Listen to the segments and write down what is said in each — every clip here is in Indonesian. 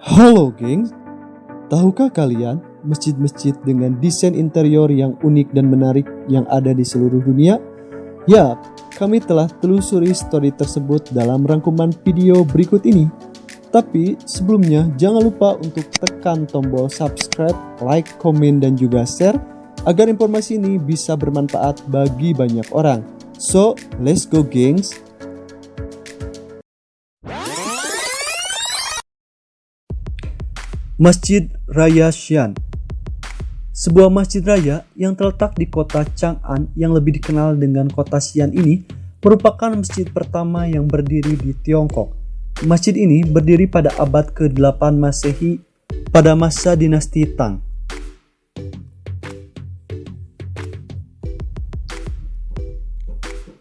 Halo geng, tahukah kalian masjid-masjid dengan desain interior yang unik dan menarik yang ada di seluruh dunia? Ya, kami telah telusuri story tersebut dalam rangkuman video berikut ini. Tapi sebelumnya jangan lupa untuk tekan tombol subscribe, like, komen, dan juga share agar informasi ini bisa bermanfaat bagi banyak orang. So, let's go gengs! Masjid Raya Xi'an. Sebuah masjid raya yang terletak di kota Chang'an yang lebih dikenal dengan kota Xi'an ini merupakan masjid pertama yang berdiri di Tiongkok. Masjid ini berdiri pada abad ke-8 Masehi pada masa dinasti Tang.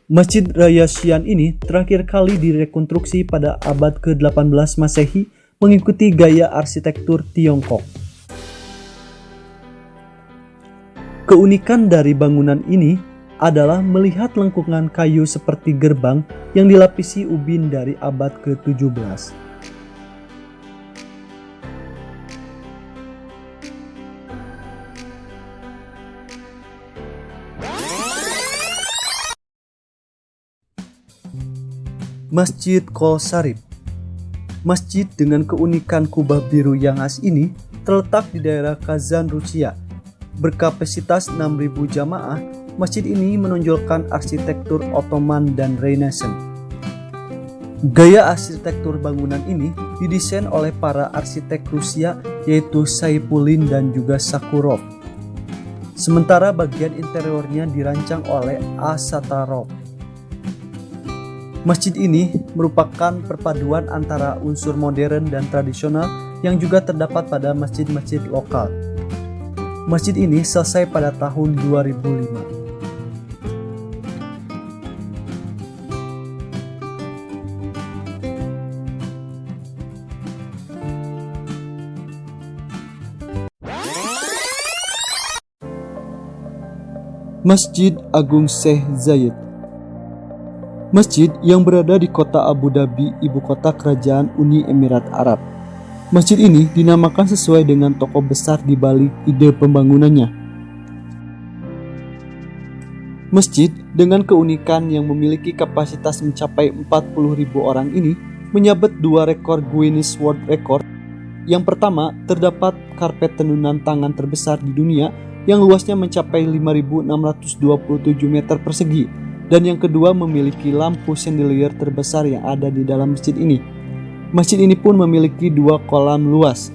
Masjid Raya Xi'an ini terakhir kali direkonstruksi pada abad ke-18 Masehi mengikuti gaya arsitektur Tiongkok. Keunikan dari bangunan ini adalah melihat lengkungan kayu seperti gerbang yang dilapisi ubin dari abad ke-17. Masjid Qol Sharif. Masjid dengan keunikan kubah biru yang khas ini terletak di daerah Kazan, Rusia. Berkapasitas 6.000 jamaah, masjid ini menonjolkan arsitektur Ottoman dan Renaissance. Gaya arsitektur bangunan ini didesain oleh para arsitek Rusia yaitu Saipulin dan juga Sakurov. Sementara bagian interiornya dirancang oleh A. Satarov. Masjid ini merupakan perpaduan antara unsur modern dan tradisional yang juga terdapat pada masjid-masjid lokal. Masjid ini selesai pada tahun 2005. Masjid Agung Sheikh Zayed. Masjid yang berada di kota Abu Dhabi, ibu kota kerajaan Uni Emirat Arab. Masjid ini dinamakan sesuai dengan tokoh besar di balik ide pembangunannya. Masjid dengan keunikan yang memiliki kapasitas mencapai 40.000 orang ini menyabet 2 rekor Guinness World Record. Yang pertama, terdapat karpet tenunan tangan terbesar di dunia yang luasnya mencapai 5.627 meter persegi. Dan yang kedua memiliki lampu chandelier terbesar yang ada di dalam masjid ini. Masjid ini pun memiliki 2 kolam luas.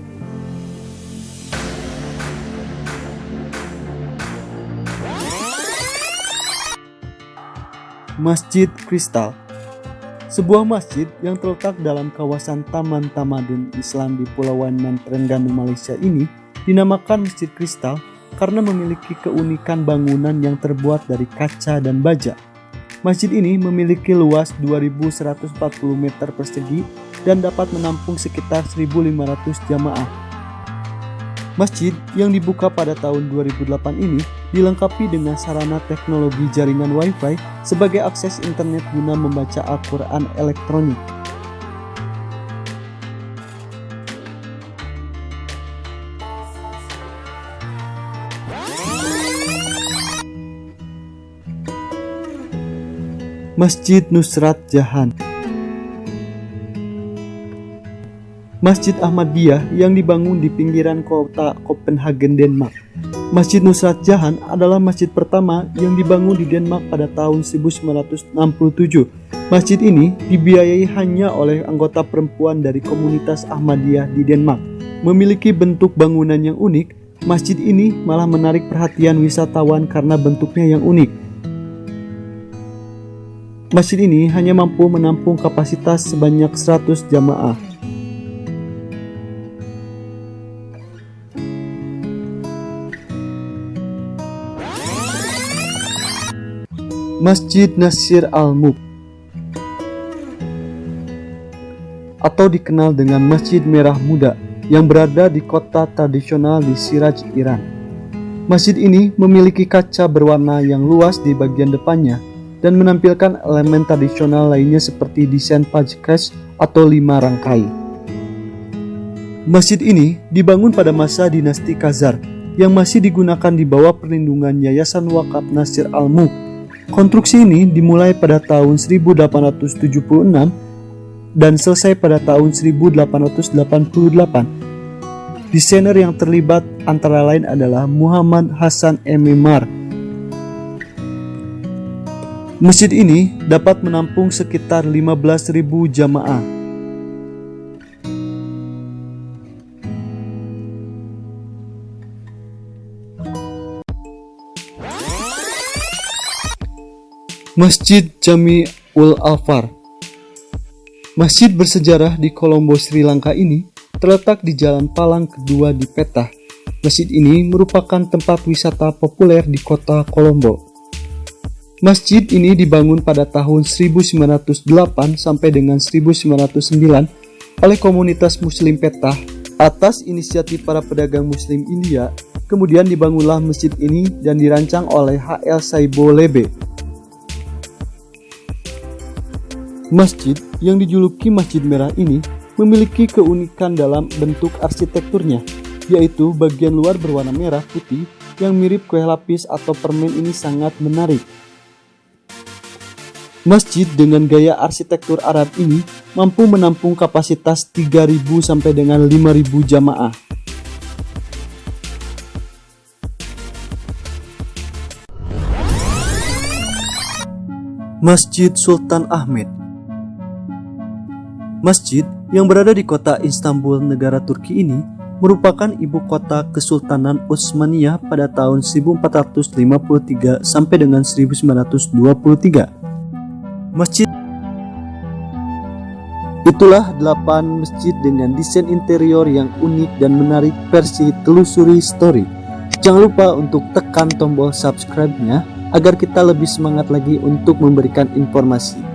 Masjid Kristal. Sebuah masjid yang terletak dalam kawasan Taman Tamadun Islam di Pulauan Terengganu, Malaysia ini dinamakan Masjid Kristal karena memiliki keunikan bangunan yang terbuat dari kaca dan baja. Masjid ini memiliki luas 2.140 meter persegi dan dapat menampung sekitar 1.500 jamaah. Masjid yang dibuka pada tahun 2008 ini dilengkapi dengan sarana teknologi jaringan Wi-Fi sebagai akses internet guna membaca Al-Quran elektronik. Masjid Nusrat Jahan. Masjid Ahmadiyah yang dibangun di pinggiran kota Copenhagen, Denmark. Masjid Nusrat Jahan adalah masjid pertama yang dibangun di Denmark pada tahun 1967. Masjid ini dibiayai hanya oleh anggota perempuan dari komunitas Ahmadiyah di Denmark. Memiliki bentuk bangunan yang unik, masjid ini malah menarik perhatian wisatawan karena bentuknya yang unik. Masjid ini hanya mampu menampung kapasitas sebanyak 100 jamaah. Masjid Nasir Al-Mulk atau dikenal dengan Masjid Merah Muda yang berada di kota tradisional di Siraj, Iran. Masjid ini memiliki kaca berwarna yang luas di bagian depannya dan menampilkan elemen tradisional lainnya seperti desain pajkes atau 5 rangkai. Masjid ini dibangun pada masa dinasti Khazar yang masih digunakan di bawah perlindungan Yayasan Wakaf Nasir Al-Mulk. Konstruksi ini dimulai pada tahun 1876 dan selesai pada tahun 1888. Desainer yang terlibat antara lain adalah Muhammad Hasan Emimar. Masjid ini dapat menampung sekitar 15.000 jamaah. Masjid Jami-ul Alfar. Masjid bersejarah di Colombo, Sri Lanka ini terletak di Jalan Palang kedua di peta. Masjid ini merupakan tempat wisata populer di kota Colombo. Masjid ini dibangun pada tahun 1908 sampai dengan 1909 oleh komunitas Muslim Petah atas inisiatif para pedagang Muslim India. Kemudian dibangunlah masjid ini dan dirancang oleh H.L. Saibo Lebe. Masjid yang dijuluki Masjid Merah ini memiliki keunikan dalam bentuk arsitekturnya, yaitu bagian luar berwarna merah putih yang mirip kue lapis atau permen. Ini sangat menarik. Masjid dengan gaya arsitektur Arab ini mampu menampung kapasitas 3.000 sampai dengan 5.000 jamaah. Masjid Sultan Ahmed. Masjid yang berada di kota Istanbul, negara Turki ini merupakan ibu kota Kesultanan Utsmaniyah pada tahun 1453 sampai dengan 1923. Masjid itulah 8 masjid dengan desain interior yang unik dan menarik versi Telusuri Story. Jangan lupa untuk tekan tombol subscribe-nya agar kita lebih semangat lagi untuk memberikan informasi.